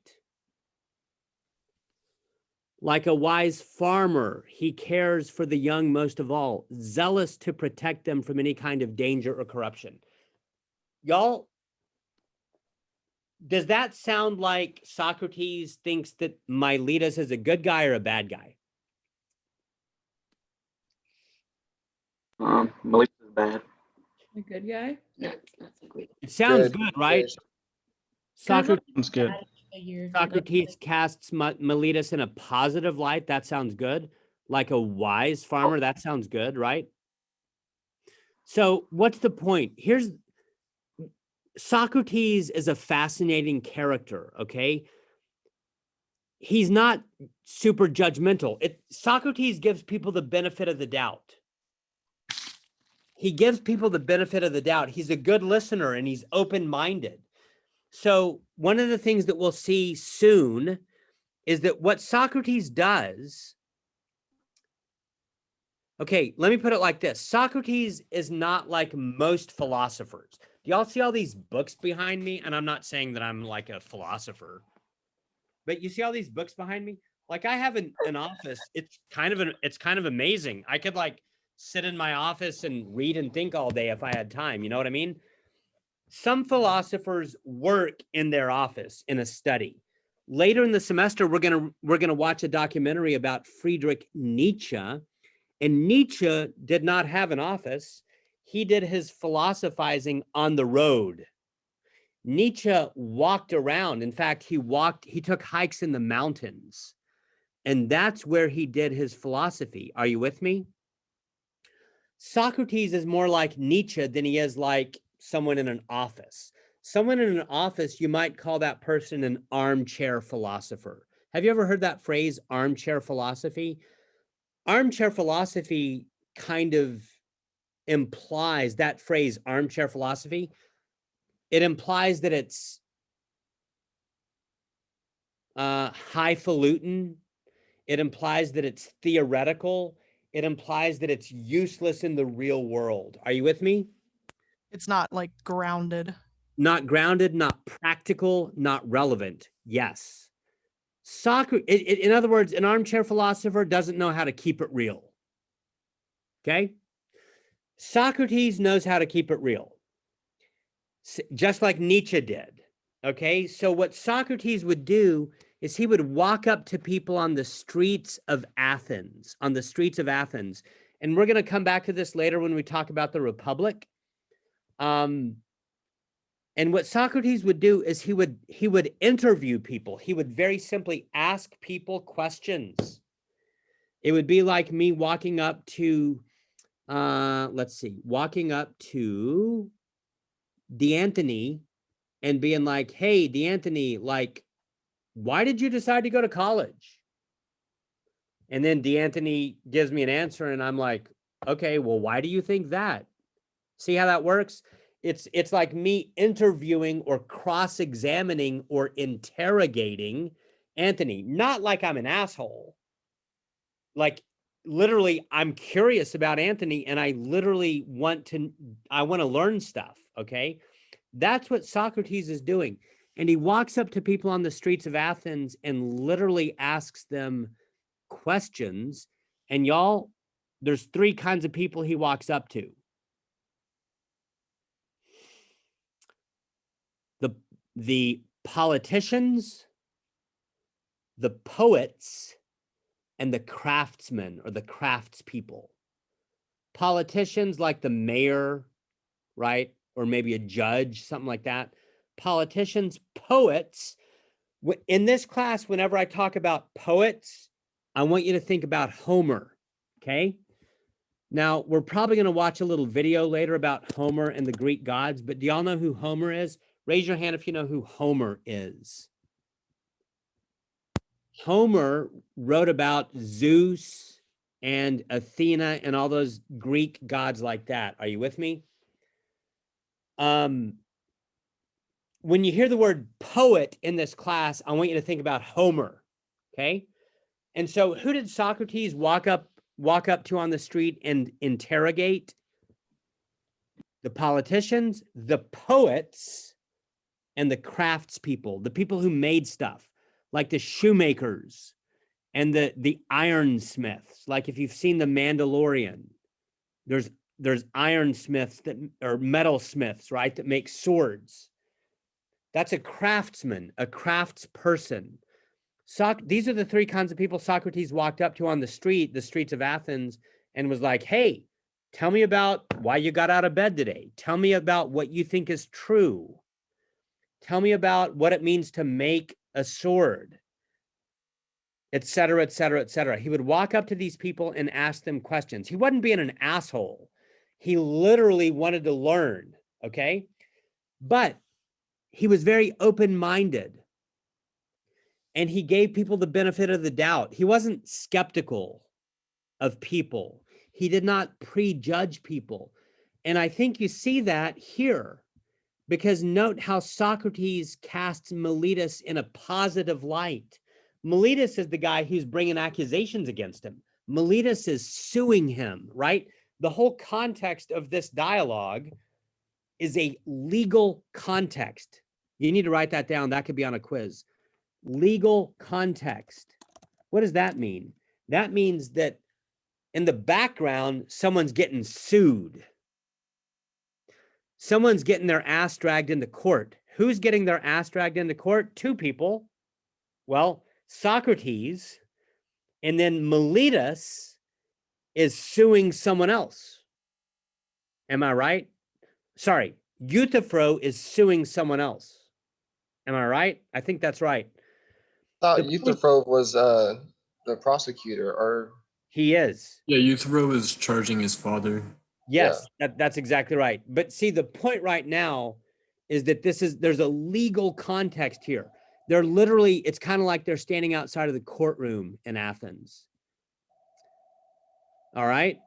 Like a wise farmer, he cares for the young most of all, zealous to protect them from any kind of danger or corruption. Y'all, does that sound like Socrates thinks that Miletus is a good guy or a bad guy? Miletus is bad. A good guy? No, it's not so great. It sounds Good. good, right? Good. Socrates, Sounds good. Socrates casts Miletus in a positive light. That sounds good. Like a wise farmer. That sounds good, right? So what's the point? Here's Socrates is a fascinating character, okay? He's not super judgmental. Socrates gives people the benefit of the doubt. He gives people the benefit of the doubt. He's a good listener and he's open-minded. So one of the things that we'll see soon is that what Socrates does, okay, let me put it like this. Socrates is not like most philosophers. Do y'all see all these books behind me? And I'm not saying that I'm like a philosopher, but you see all these books behind me? Like I have an office. It's kind of amazing. I could like sit in my office and read and think all day if I had time. You know what I mean? Some philosophers work in their office in a study. Later in the semester, we're gonna watch a documentary about Friedrich Nietzsche. And Nietzsche did not have an office. He did his philosophizing on the road. Nietzsche walked around. In fact, he took hikes in the mountains. And that's where he did his philosophy. Are you with me? Socrates is more like Nietzsche than he is like someone in an office. Someone in an office, you might call that person an armchair philosopher. Have you ever heard that phrase, armchair philosophy? Armchair philosophy kind of implies, that phrase, armchair philosophy, it implies that it's highfalutin. It implies that it's theoretical. It implies that it's useless in the real world. Are you with me? It's not like grounded. Not grounded, not practical, not relevant. Yes. In other words, an armchair philosopher doesn't know how to keep it real. Okay? Socrates knows how to keep it real, just like Nietzsche did. Okay? So what Socrates would do is he would walk up to people on the streets of Athens, and we're going to come back to this later when we talk about the Republic. And what Socrates would do is he would interview people. He would very simply ask people questions. It would be like me walking up to, walking up to DeAnthony and being like, hey, DeAnthony, like, why did you decide to go to college? And then DeAnthony gives me an answer and I'm like, okay, well, why do you think that? See how that works? It's like me interviewing or cross-examining or interrogating Anthony, not like I'm an asshole. Like literally, I'm curious about Anthony and I literally want to learn stuff, okay? That's what Socrates is doing. And he walks up to people on the streets of Athens and literally asks them questions. And y'all, there's three kinds of people he walks up to. The politicians, the poets, and the craftsmen or the craftspeople. Politicians like the mayor, right? Or maybe a judge, something like that. Politicians, poets. In this class, whenever I talk about poets, I want you to think about Homer, okay? Now, we're probably going to watch a little video later about Homer and the Greek gods, but do y'all know who Homer is? Raise your hand if you know who Homer is. Homer wrote about Zeus and Athena and all those Greek gods like that. Are you with me? When you hear the word poet in this class, I want you to think about Homer, okay? And so who did Socrates walk up to on the street and interrogate? The politicians, the poets, and the craftspeople, the people who made stuff, like the shoemakers and the ironsmiths. Like if you've seen The Mandalorian, there's ironsmiths that are metalsmiths, right? That make swords. That's a craftsman, a craftsperson. These are the three kinds of people Socrates walked up to on the streets of Athens, and was like, hey, tell me about why you got out of bed today. Tell me about what you think is true. Tell me about what it means to make a sword, et cetera, et cetera, et cetera. He would walk up to these people and ask them questions. He wasn't being an asshole. He literally wanted to learn, okay? But he was very open-minded. And he gave people the benefit of the doubt. He wasn't skeptical of people. He did not prejudge people. And I think you see that here, because note how Socrates casts Meletus in a positive light. Meletus is the guy who's bringing accusations against him. Meletus is suing him, right? The whole context of this dialogue is a legal context. You need to write that down. That could be on a quiz. Legal context. What does that mean? That means that in the background, someone's getting sued. Someone's getting their ass dragged into court. Who's getting their ass dragged into court? Two people. Well, Socrates, and then Meletus is suing someone else. Am I right? Sorry, Euthyphro is suing someone else. Am I right? I think that's right. Euthyphro was the prosecutor, or he is. Yeah, Euthyphro is charging his father. Yes, that's exactly right. But see, the point right now is that there's a legal context here. They're literally, it's kind of like they're standing outside of the courtroom in Athens. All right.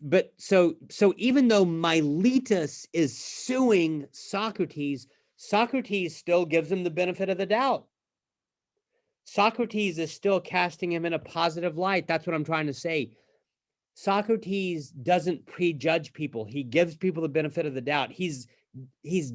But so even though Miletus is suing Socrates, Socrates still gives him the benefit of the doubt. Socrates is still casting him in a positive light. That's what I'm trying to say. Socrates doesn't prejudge people. He gives people the benefit of the doubt. He's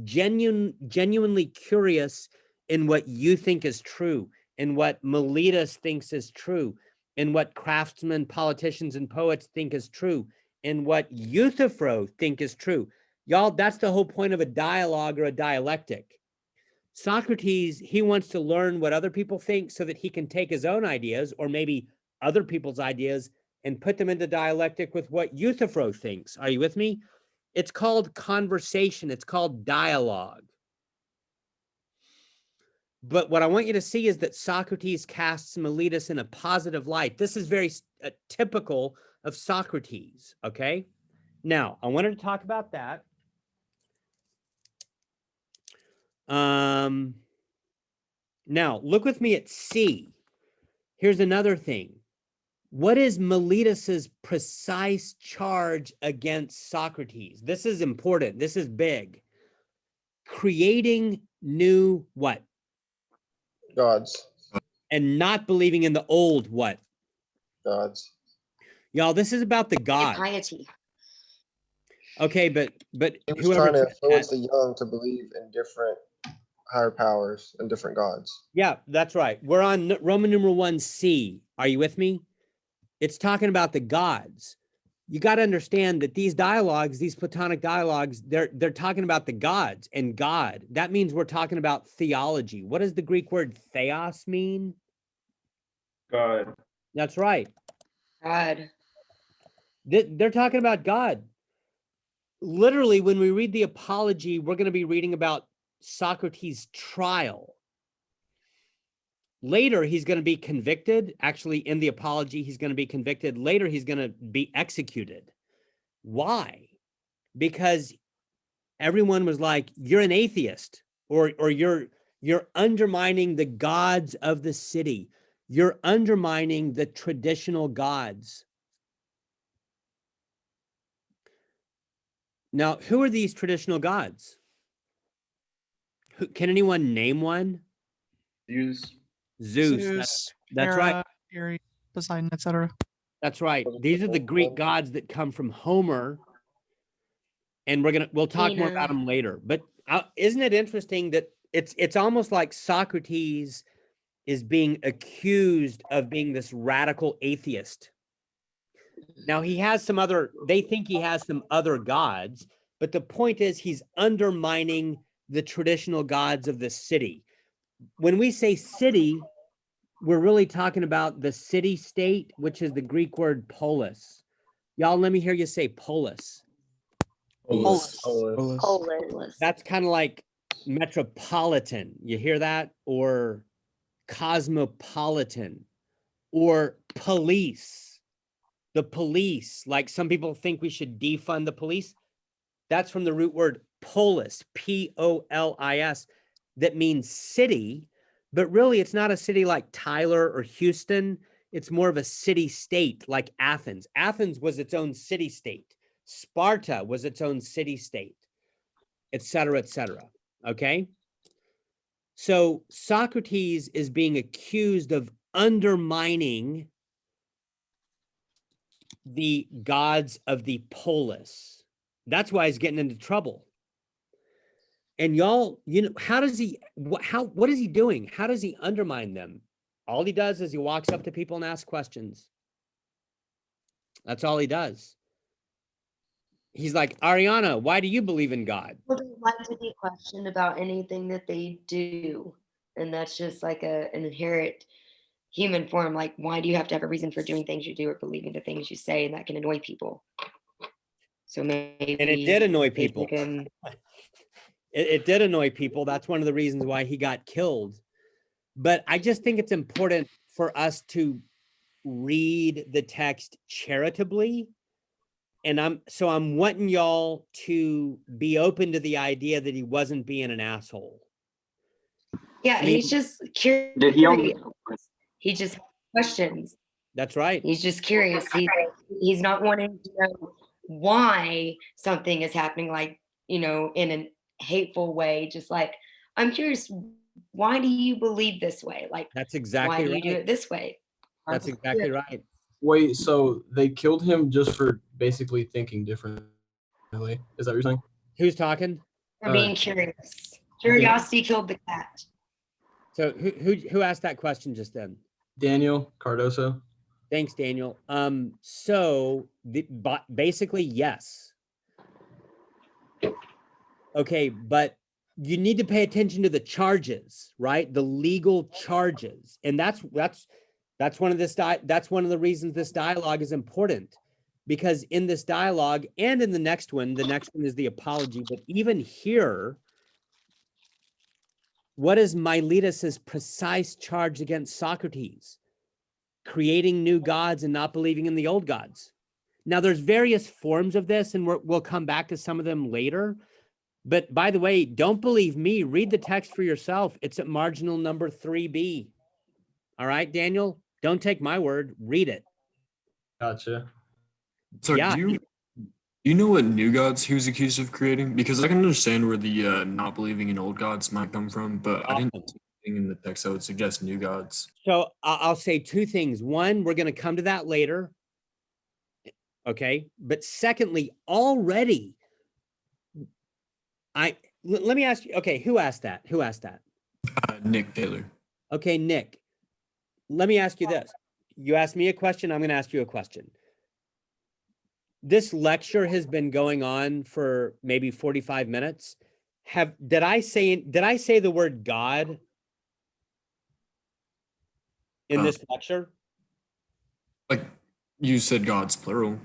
genuinely curious in what you think is true, in what Meletus thinks is true, in what craftsmen, politicians, and poets think is true, in what Euthyphro think is true. Y'all, that's the whole point of a dialogue or a dialectic. Socrates, he wants to learn what other people think so that he can take his own ideas, or maybe other people's ideas, and put them into dialectic with what Euthyphro thinks. Are you with me? It's called conversation. It's called dialogue. But what I want you to see is that Socrates casts Meletus in a positive light. This is very typical of Socrates, okay? Now, I wanted to talk about that. Now, look with me at C. Here's another thing. What is Meletus's precise charge against Socrates? This is important. This is big. Creating new what? Gods. And not believing in the old what? Gods. Y'all, this is about the gods. Piety. Okay, but he was trying to influence the young to believe in different higher powers and different gods. Yeah, that's right. We're on Roman numeral 1C. Are you with me? It's talking about the gods. You got to understand that these dialogues, these Platonic dialogues, they're talking about the gods and God. That means we're talking about theology. What does the Greek word theos mean? God. That's right. God. They're talking about God. Literally, when we read the Apology, we're going to be reading about Socrates' trial. Later, he's going to be convicted. Actually, in the Apology, he's going to be convicted. Later, he's going to be executed. Why? Because everyone was like, you're an atheist, or you're undermining the gods of the city. You're undermining the traditional gods. Now, who are these traditional gods? Can anyone name one? Zeus. Zeus. That's Hera, right. Ares, Poseidon, etc. That's right. These are the Greek gods that come from Homer, and we'll talk more about them later. But isn't it interesting that it's almost like Socrates is being accused of being this radical atheist. Now they think he has some other gods, but the point is he's undermining the traditional gods of the city. When we say city, we're really talking about the city-state, which is the Greek word polis. Y'all, let me hear you say polis. Polis. That's kind of like metropolitan. You hear that? Or cosmopolitan. Or police. The police. Like some people think we should defund the police. That's from the root word polis, P-O-L-I-S, that means city, but really it's not a city like Tyler or Houston. It's more of a city-state like Athens. Athens was its own city-state. Sparta was its own city-state, et cetera, okay? So Socrates is being accused of undermining the gods of the polis. That's why he's getting into trouble. And y'all, what is he doing? How does he undermine them? All he does is he walks up to people and asks questions. That's all he does. He's like, Ariana, why do you believe in God? People don't like to be questioned about anything that they do. And that's just like an inherent human form. Like, why do you have to have a reason for doing things you do or believing the things you say? And that can annoy people. So maybe. And it did annoy people. It did annoy people. That's one of the reasons why he got killed. But I just think it's important for us to read the text charitably. And I'm wanting y'all to be open to the idea that he wasn't being an asshole. Yeah, he's just curious. He just has questions. That's right. He's just curious. He's not wanting to know why something is happening, like, in a hateful way. Just like, I'm curious, why do you believe this way? Like, that's exactly why do right. you do it this way? That's exactly right. Wait, so they killed him just for basically thinking differently? Is that what you're saying? Who's talking? For being curious. Curiosity killed the cat. So who asked that question just then? Daniel Cardoso. Thanks, Daniel. So basically, yes. Okay, but you need to pay attention to the charges, right? The legal charges, and that's one of the reasons this dialogue is important, because in this dialogue and in the next one is the apology. But even here, what is Miletus's precise charge against Socrates? Creating new gods and not believing in the old gods. Now, there's various forms of this, and we'll come back to some of them later. But by the way, don't believe me. Read the text for yourself. It's at marginal number 3B. All right, Daniel? Don't take my word. Read it. Gotcha. So Yeah. do you know what new gods he was accused of creating? Because I can understand where the not believing in old gods might come from, but I didn't see anything in the text that would suggest new gods. So I'll say two things. One, we're going to come to that later. Okay. But secondly, already, let me ask you, okay, who asked that? Who asked that? Nick Taylor. Okay, Nick, let me ask you this. You asked me a question, I'm going to ask you a question. This lecture has been going on for maybe 45 minutes. Did I say the word God in this lecture? Like you said, God's plural.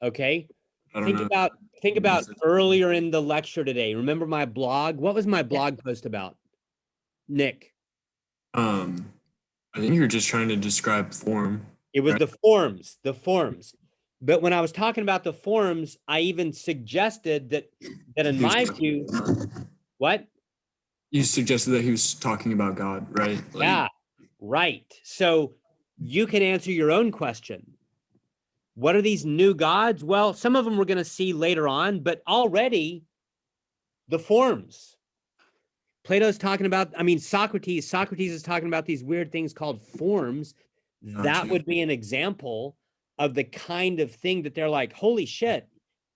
Okay. I don't know. Think about earlier in the lecture today. Remember my blog? What was my blog post about? Nick. I think you're just trying to describe form. It was the forms. But when I was talking about the forms, I even suggested that in my view, what? You suggested that he was talking about God, right? Like, Yeah, right. So you can answer your own question. What are these new gods? Well, some of them we're going to see later on, but already the forms. Plato's talking about, Socrates is talking about these weird things called forms. That would be an example of the kind of thing that they're like, holy shit,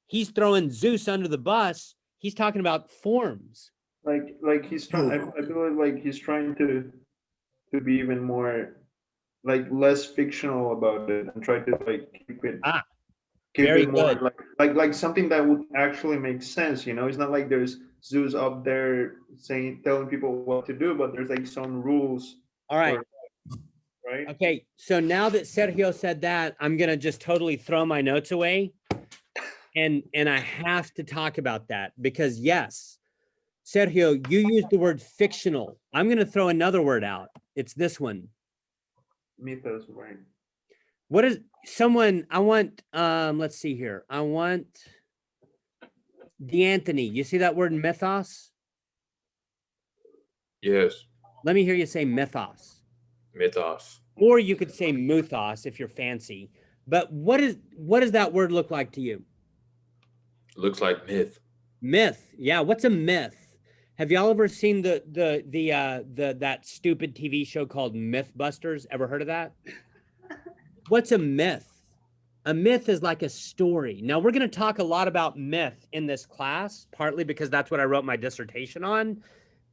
he's throwing Zeus under the bus. He's talking about forms. Like he's trying. I believe like he's trying to be even more, like less fictional about it and try to like keep it more like something that would actually make sense. It's not like there's Zeus up there telling people what to do, but there's like some rules. All right. Right. Okay. So now that Sergio said that, I'm going to just totally throw my notes away. And I have to talk about that because yes, Sergio, you used the word fictional. I'm going to throw another word out. It's this one. Mythos, right? What is someone, I want, let's see here. I want D'Anthony. You see that word mythos? Yes. Let me hear you say mythos. Mythos. Or you could say muthos if you're fancy. But what does that word look like to you? Looks like myth. Myth. Yeah. What's a myth? Have y'all ever seen that stupid TV show called Mythbusters? Ever heard of that? What's a myth? A myth is like a story. Now we're going to talk a lot about myth in this class, partly because that's what I wrote my dissertation on.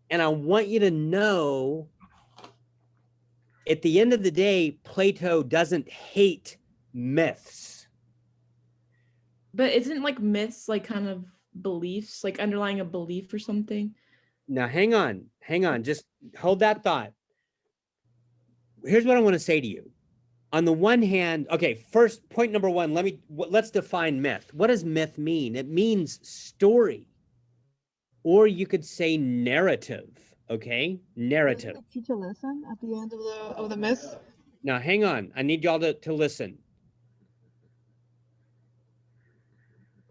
And I want you to know at the end of the day, Plato doesn't hate myths. But isn't like myths like kind of beliefs, like underlying a belief or something? Now, hang on. Just hold that thought. Here's what I want to say to you. On the one hand, okay, first point number one, let's define myth. What does myth mean? It means story, or you could say narrative. Okay, narrative. Teach a lesson at the end of the myth. Now, hang on. I need y'all to listen.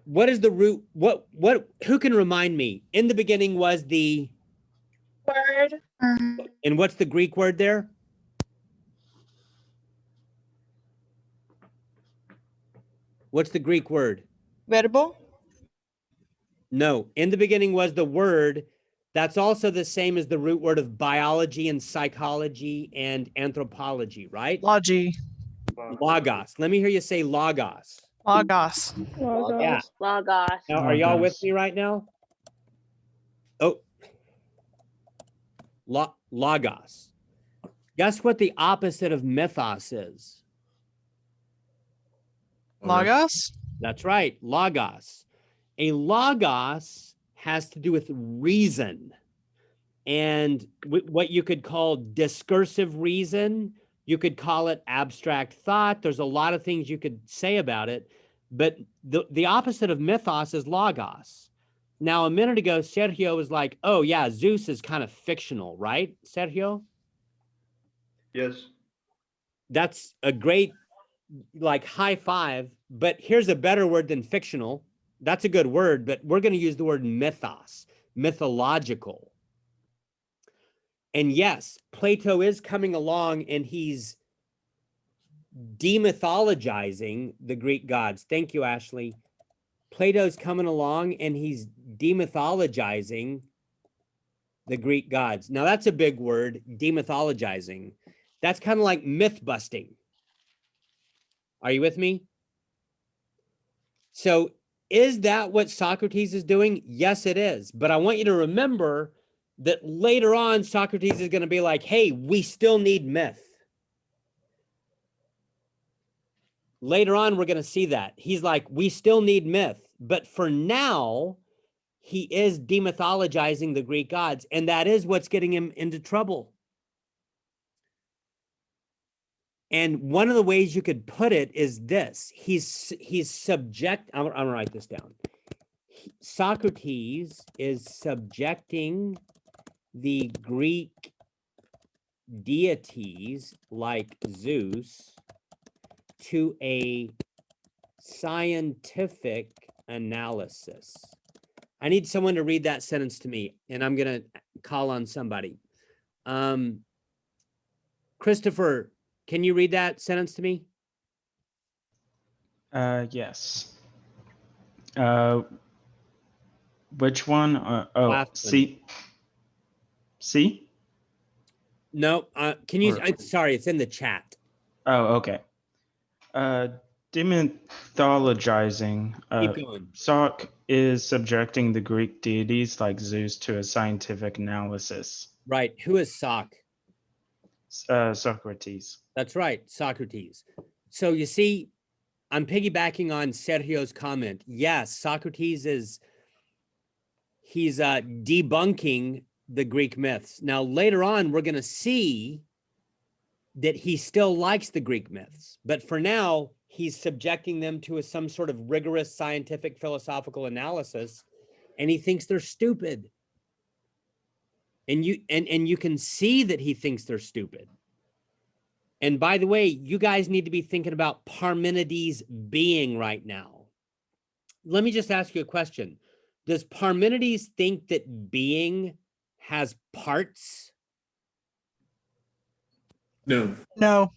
What is the root? Who can remind me? In the beginning was the Word. And what's the Greek word there? What's the Greek word? Verbo. No, in the beginning was the word. That's also the same as the root word of biology and psychology and anthropology, right? Logi. Logos. Let me hear you say logos. Logos. Yeah. Logos. Now, are y'all with me right now? Oh. Logos. Guess what the opposite of mythos is? Logos? That's right, logos. A logos has to do with reason and what you could call discursive reason. You could call it abstract thought. There's a lot of things you could say about it, but the opposite of mythos is logos. Now, a minute ago, Sergio was like, oh yeah, Zeus is kind of fictional, right, Sergio? Yes. That's a great, like, high five, but here's a better word than fictional. That's a good word, but we're going to use the word mythos, mythological. And yes, Plato is coming along and he's demythologizing the Greek gods. Thank you, Ashley. Plato's coming along and he's demythologizing the Greek gods. Now that's a big word, demythologizing. That's kind of like myth busting. Are you with me? So is that what Socrates is doing? Yes, it is. But I want you to remember that later on, Socrates is going to be like, hey, we still need myth. Later on, we're going to see that. He's like, we still need myth. But for now, he is demythologizing the Greek gods, and that is what's getting him into trouble. And one of the ways you could put it is this. I'm gonna write this down. Socrates is subjecting the Greek deities like Zeus to a scientific analysis. I need someone to read that sentence to me, and I'm going to call on somebody. Christopher, can you read that sentence to me? Yes. Which one? C. C? No, can you, sorry, it's in the chat. Oh, okay. Demythologizing. Keep going. Soc is subjecting the Greek deities like Zeus to a scientific analysis. Right. Who is Soc? Socrates. That's right, Socrates. So you see, I'm piggybacking on Sergio's comment. Yes, Socrates he's debunking the Greek myths. Now, later on, we're going to see that he still likes the Greek myths, but for now, he's subjecting them to some sort of rigorous scientific philosophical analysis, and he thinks they're stupid. And you can see that he thinks they're stupid. And by the way, you guys need to be thinking about Parmenides' being right now. Let me just ask you a question. Does Parmenides think that being has parts? No. No.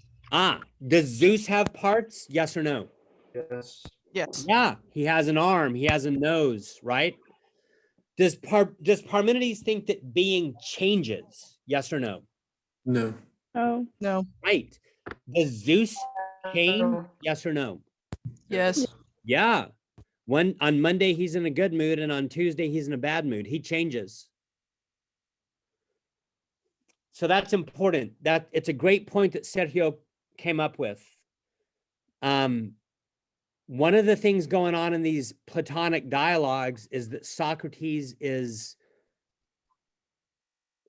Does Zeus have parts? Yes or no? Yes. Yes. Yeah, he has an arm, he has a nose, right? Does Parmenides think that being changes? Yes or no? No. Oh. No. Right. Does Zeus change? Yes or no? Yes. Yeah. On Monday, he's in a good mood, and on Tuesday, he's in a bad mood. He changes. So that's important. That it's a great point that Sergio came up with. One of the things going on in these Platonic dialogues is that Socrates is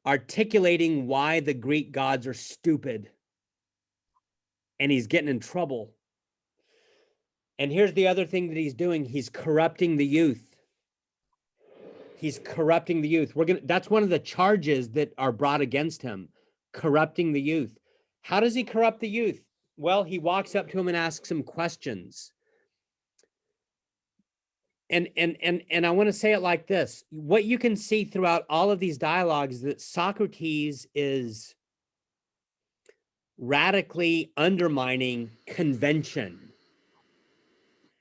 articulating why the Greek gods are stupid, and he's getting in trouble. And here's the other thing that he's doing. He's corrupting the youth. He's corrupting the youth. That's one of the charges that are brought against him, corrupting the youth. How does he corrupt the youth? Well, he walks up to him and asks him questions. And I want to say it like this. What you can see throughout all of these dialogues is that Socrates is radically undermining convention.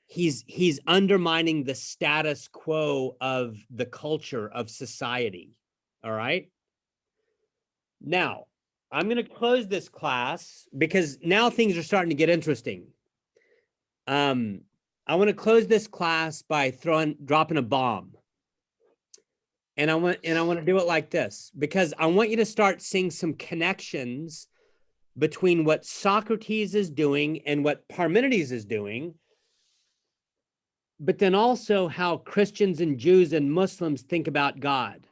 He's undermining the status quo of the culture of society. All right. Now, I'm going to close this class because now things are starting to get interesting. I want to close this class by dropping a bomb. And I want to do it like this because I want you to start seeing some connections between what Socrates is doing and what Parmenides is doing, but then also how Christians and Jews and Muslims think about God.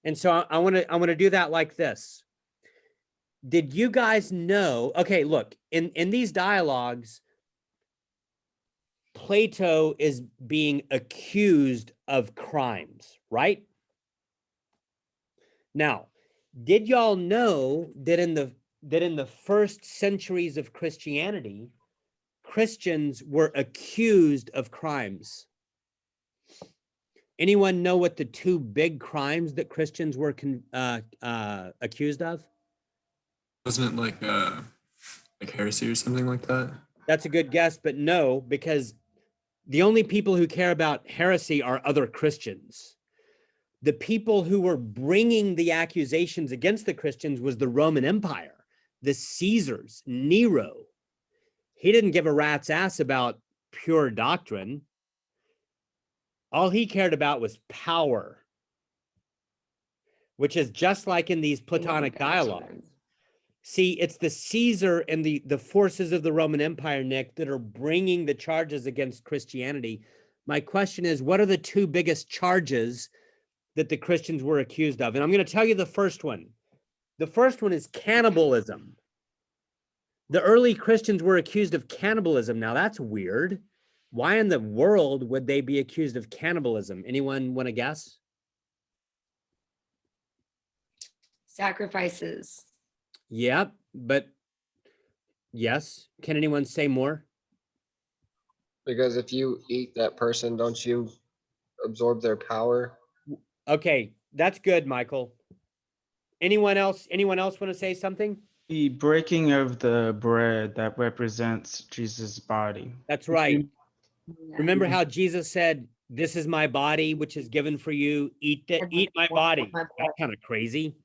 And so I want to do that like this. Did you guys know? Okay, look, in these dialogues, Plato is being accused of crimes, right? Now, did y'all know that in the first centuries of Christianity, Christians were accused of crimes? Anyone know what the two big crimes that Christians were accused of? Wasn't it like heresy or something like that? That's a good guess, but no, because the only people who care about heresy are other Christians. The people who were bringing the accusations against the Christians was the Roman Empire, the Caesars, Nero. He didn't give a rat's ass about pure doctrine. All he cared about was power, which is just like in these Platonic dialogues. See, it's the Caesar and the forces of the Roman Empire, Nick, that are bringing the charges against Christianity. My question is, what are the two biggest charges that the Christians were accused of? And I'm going to tell you the first one. The first one is cannibalism. The early Christians were accused of cannibalism. Now, that's weird. Why in the world would they be accused of cannibalism? Anyone want to guess? Sacrifices. Yep, but yes. Can anyone say more? Because if you eat that person, don't you absorb their power? Okay, that's good, Michael. Anyone else want to say something? The breaking of the bread that represents Jesus' body. That's right. Remember how Jesus said, "This is my body, which is given for you. Eat my body." That's kind of crazy.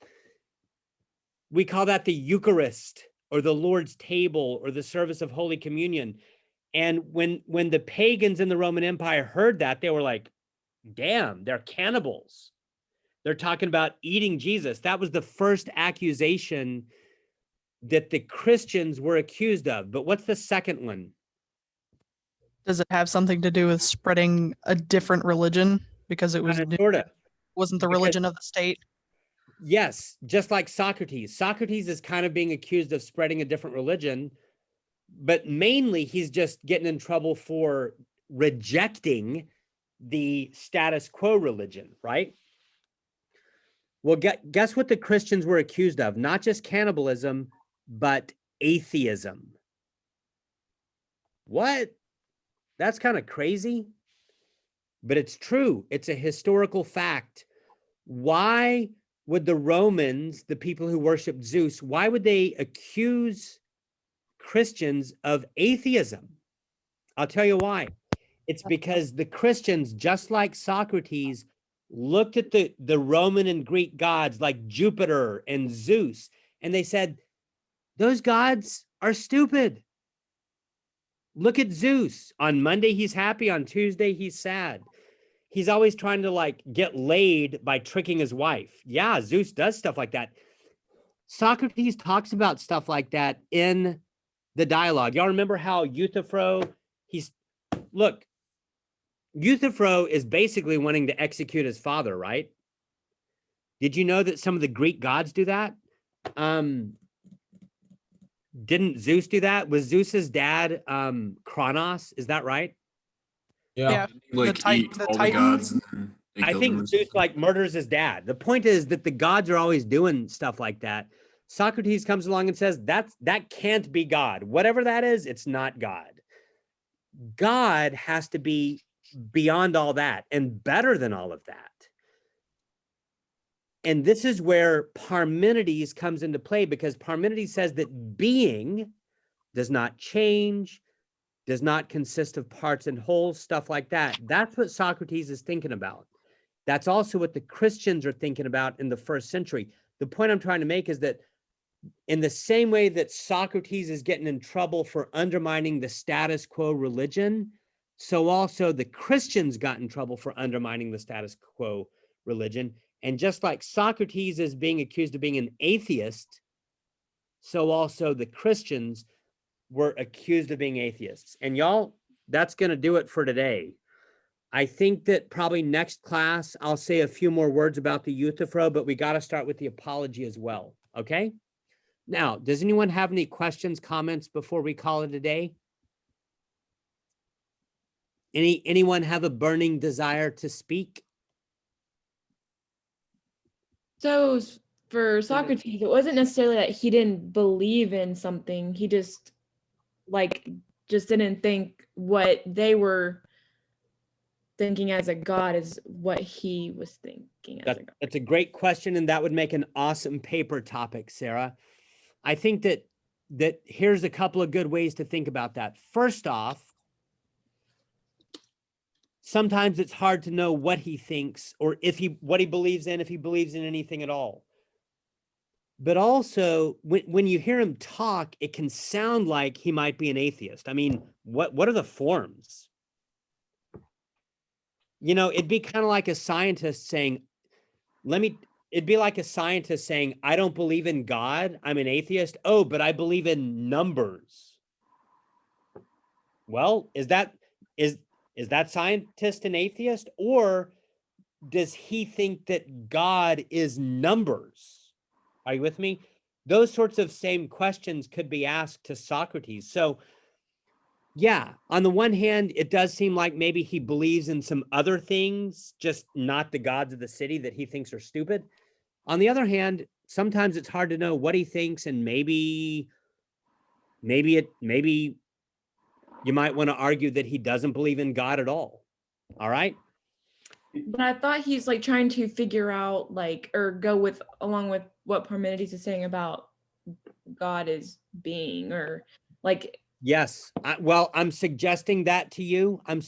We call that the Eucharist or the Lord's table or the service of Holy Communion. And when the pagans in the Roman Empire heard that, they were like, damn, they're cannibals. They're talking about eating Jesus. That was the first accusation that the Christians were accused of. But what's the second one? Does it have something to do with spreading a different religion because it was wasn't the religion of the state? Yes, just like Socrates. Socrates is kind of being accused of spreading a different religion, but mainly he's just getting in trouble for rejecting the status quo religion, right? Well, guess what the Christians were accused of? Not just cannibalism, but atheism. What? That's kind of crazy, but it's true. It's a historical fact. Why would the Romans, the people who worshiped Zeus, why would they accuse Christians of atheism? I'll tell you why. It's because the Christians, just like Socrates, looked at the Roman and Greek gods like Jupiter and Zeus, and they said, those gods are stupid. Look at Zeus. On Monday, he's happy. On Tuesday, he's sad. He's always trying to like get laid by tricking his wife. Yeah, Zeus does stuff like that. Socrates talks about stuff like that in the dialogue. Y'all remember how Euthyphro, Euthyphro is basically wanting to execute his father, right? Did you know that some of the Greek gods do that? Didn't Zeus do that? Was Zeus's dad Kronos? Is that right? Yeah. Like the all the Titan. gods. And then they I kill think them. Zeus like murders his dad. The point is that the gods are always doing stuff like that. Socrates comes along and says that can't be God. Whatever that is, it's not God. God has to be beyond all that and better than all of that. And this is where Parmenides comes into play, because Parmenides says that being does not change, does not consist of parts and wholes, stuff like that. That's what Socrates is thinking about. That's also what the Christians are thinking about in the first century. The point I'm trying to make is that in the same way that Socrates is getting in trouble for undermining the status quo religion, so also the Christians got in trouble for undermining the status quo religion. And just like Socrates is being accused of being an atheist, so also the Christians were accused of being atheists. And y'all, that's going to do it for today. I think that probably next class, I'll say a few more words about the Euthyphro, but we got to start with the apology as well. Okay? Now, does anyone have any questions, comments before we call it a day? Anyone have a burning desire to speak? So for Socrates, it wasn't necessarily that he didn't believe in something. He just didn't think what they were thinking as a god is what he was thinking as a god. That's a great question, and that would make an awesome paper topic, Sarah. I think that here's a couple of good ways to think about that. First off, sometimes it's hard to know what he thinks or what he believes in, if he believes in anything at all. But also, when you hear him talk, it can sound like he might be an atheist. I mean, what are the forms? you know, it'd be kind of like a scientist saying, it'd be like a scientist saying, I don't believe in God. I'm an atheist. Oh, but I believe in numbers. Well, is that scientist an atheist, or does he think that God is numbers? Are you with me? Those sorts of same questions could be asked to Socrates. So yeah, on the one hand, it does seem like maybe he believes in some other things, just not the gods of the city that he thinks are stupid. On the other hand, sometimes it's hard to know what he thinks, and maybe you might want to argue that he doesn't believe in God at all. All right. But I thought he's like trying to figure out like, or go with along with what Parmenides is saying about God is being, or like. Yes. Well, I'm suggesting that to you. That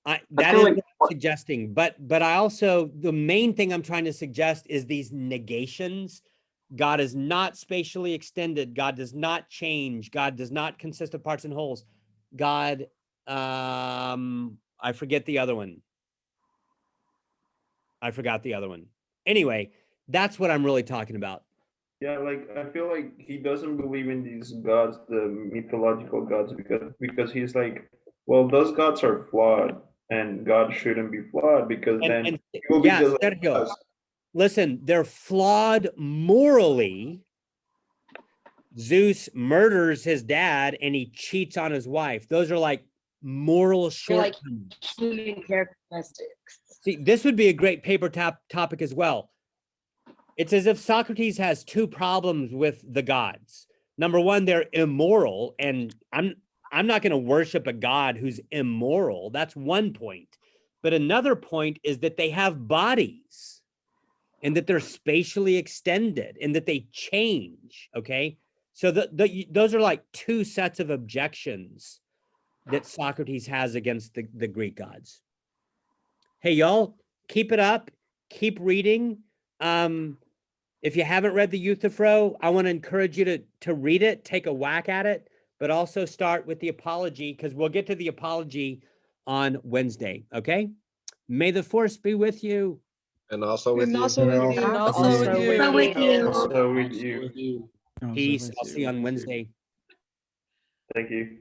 is what I'm suggesting, but I also, the main thing I'm trying to suggest is these negations. God is not spatially extended. God does not change. God does not consist of parts and wholes. God, I forget the other one. I forgot the other one. Anyway, that's what I'm really talking about. Yeah, like I feel like he doesn't believe in these gods, the mythological gods, because he's like, well, those gods are flawed, and God shouldn't be flawed because then he will be just like us. Listen, they're flawed morally. Zeus murders his dad and he cheats on his wife. Those are like moral shortcomings. Human characteristics. See, this would be a great paper topic as well. It's as if Socrates has two problems with the gods. Number one, they're immoral, and I'm not going to worship a god who's immoral. That's one point. But another point is that they have bodies, and that they're spatially extended, and that they change, okay? So those are like two sets of objections that Socrates has against the Greek gods. Hey, y'all, keep it up. Keep reading. If you haven't read the Euthyphro, I want to encourage you to read it, take a whack at it, but also start with the Apology, because we'll get to the Apology on Wednesday, okay? May the force be with you. And also with you. Also with you. So with you. Peace. I'll see you on Wednesday. Thank you.